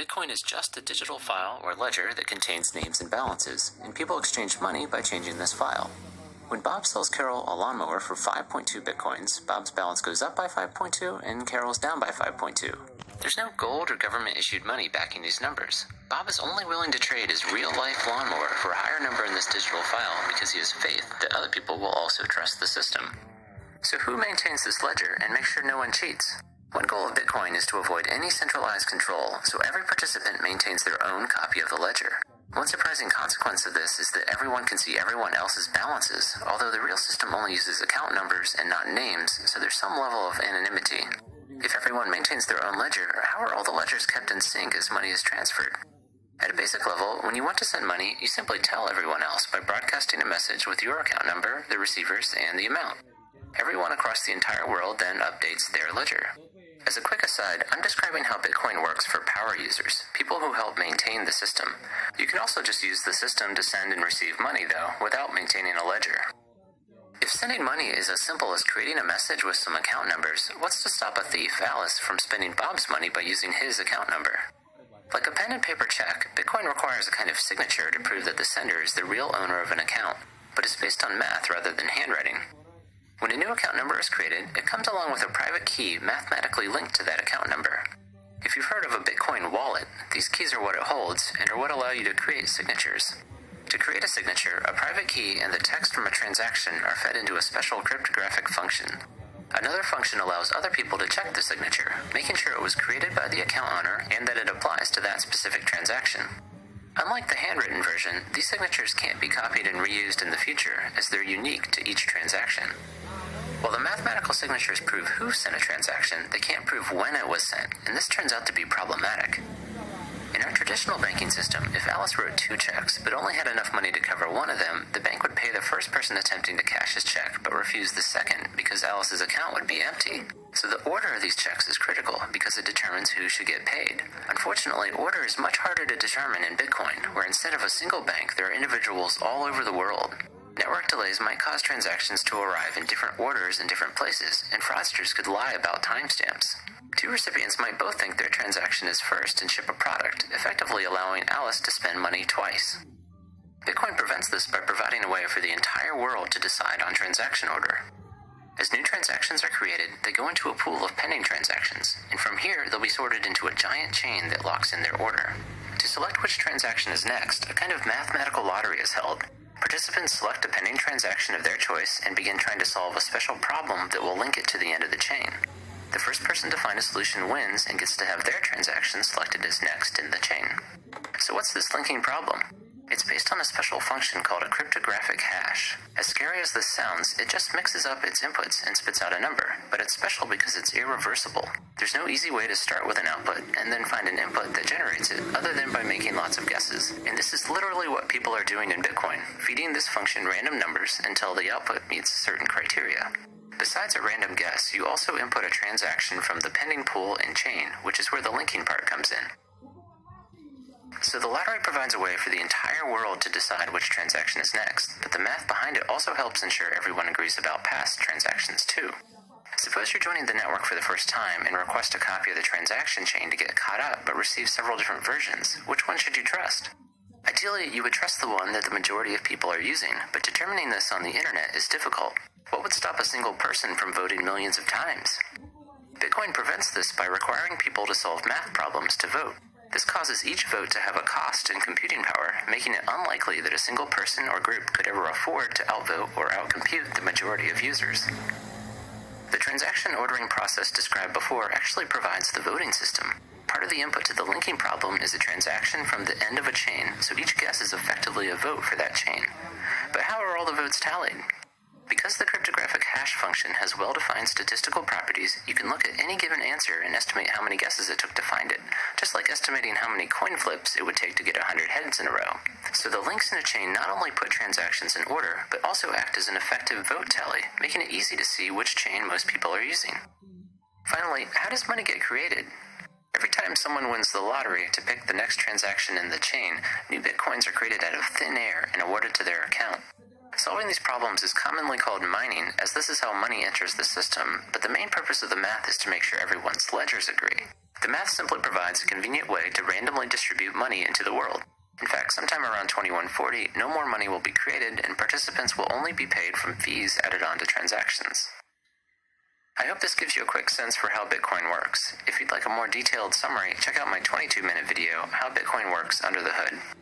Bitcoin is just a digital file or ledger that contains names and balances, and people exchange money by changing this file. When Bob sells Carol a lawnmower for 5.2 Bitcoins, Bob's balance goes up by 5.2 and Carol's down by 5.2. There's no gold or government-issued money backing these numbers. Bob is only willing to trade his real-life lawnmower for a higher number in this digital file because he has faith that other people will also trust the system. So who maintains this ledger and makes sure no one cheats? One goal of Bitcoin is to avoid any centralized control, so every participant maintains their own copy of the ledger. One surprising consequence of this is that everyone can see everyone else's balances, although the real system only uses account numbers and not names, so there's some level of anonymity. If everyone maintains their own ledger, how are all the ledgers kept in sync as money is transferred? At a basic level, when you want to send money, you simply tell everyone else by broadcasting a message with your account number, the receivers, and the amount. Everyone across the entire world then updates their ledger. As a quick aside, I'm describing how Bitcoin works for power users, people who help maintain the system. You can also just use the system to send and receive money, though, without maintaining a ledger. If sending money is as simple as creating a message with some account numbers, what's to stop a thief, Alice, from spending Bob's money by using his account number? Like a pen and paper check, Bitcoin requires a kind of signature to prove that the sender is the real owner of an account, but is based on math rather than handwriting. When a new account number is created, it comes along with a private key mathematically linked to that account number. If you've heard of a Bitcoin wallet, these keys are what it holds and are what allow you to create signatures. To create a signature, a private key and the text from a transaction are fed into a special cryptographic function. Another function allows other people to check the signature, making sure it was created by the account owner and that it applies to that specific transaction. Unlike the handwritten version, these signatures can't be copied and reused in the future, as they're unique to each transaction. While the mathematical signatures prove who sent a transaction, they can't prove when it was sent, and this turns out to be problematic. In our traditional banking system, if Alice wrote 2 checks but only had enough money to cover one of them, the bank would pay the first person attempting to cash his check but refuse the second because Alice's account would be empty. So the order of these checks is critical because it determines who should get paid. Unfortunately, order is much harder to determine in Bitcoin, where instead of a single bank, there are individuals all over the world. Network delays might cause transactions to arrive in different orders in different places, and fraudsters could lie about timestamps. 2 recipients might both think their transaction is first and ship a product, effectively allowing Alice to spend money twice. Bitcoin prevents this by providing a way for the entire world to decide on transaction order. As new transactions are created, they go into a pool of pending transactions, and from here they'll be sorted into a giant chain that locks in their order. To select which transaction is next, a kind of mathematical lottery is held. Participants select a pending transaction of their choice and begin trying to solve a special problem that will link it to the end of the chain. The first person to find a solution wins and gets to have their transaction selected as next in the chain. So what's this linking problem? It's based on a special function called a cryptographic hash. As scary as this sounds, it just mixes up its inputs and spits out a number, but it's special because it's irreversible. There's no easy way to start with an output and then find an input that generates it other than by making lots of guesses. And this is literally what people are doing in Bitcoin, feeding this function random numbers until the output meets certain criteria. Besides a random guess, you also input a transaction from the pending pool and chain, which is where the linking part comes in. So the lottery provides a way for the entire world to decide which transaction is next, but the math behind it also helps ensure everyone agrees about past transactions too. Suppose you're joining the network for the first time and request a copy of the transaction chain to get caught up, but receive several different versions. Which one should you trust? Ideally, you would trust the one that the majority of people are using, but determining this on the internet is difficult. What would stop a single person from voting millions of times? Bitcoin prevents this by requiring people to solve math problems to vote. This causes each vote to have a cost in computing power, making it unlikely that a single person or group could ever afford to outvote or outcompute the majority of users. The transaction ordering process described before actually provides the voting system. Part of the input to the linking problem is a transaction from the end of a chain, so each guess is effectively a vote for that chain. But how are all the votes tallied? Because the cryptographic hash function has well-defined statistical properties, you can look at any given answer and estimate how many guesses it took to find it, just like estimating how many coin flips it would take to get 100 heads in a row. So the links in a chain not only put transactions in order, but also act as an effective vote tally, making it easy to see which chain most people are using. Finally, how does money get created? Every time someone wins the lottery to pick the next transaction in the chain, new bitcoins are created out of thin air and awarded to their account. Solving these problems is commonly called mining, as this is how money enters the system, but the main purpose of the math is to make sure everyone's ledgers agree. The math simply provides a convenient way to randomly distribute money into the world. In fact, sometime around 2140, no more money will be created and participants will only be paid from fees added on to transactions. I hope this gives you a quick sense for how Bitcoin works. If you'd like a more detailed summary, check out my 22-minute video, How Bitcoin Works Under the Hood.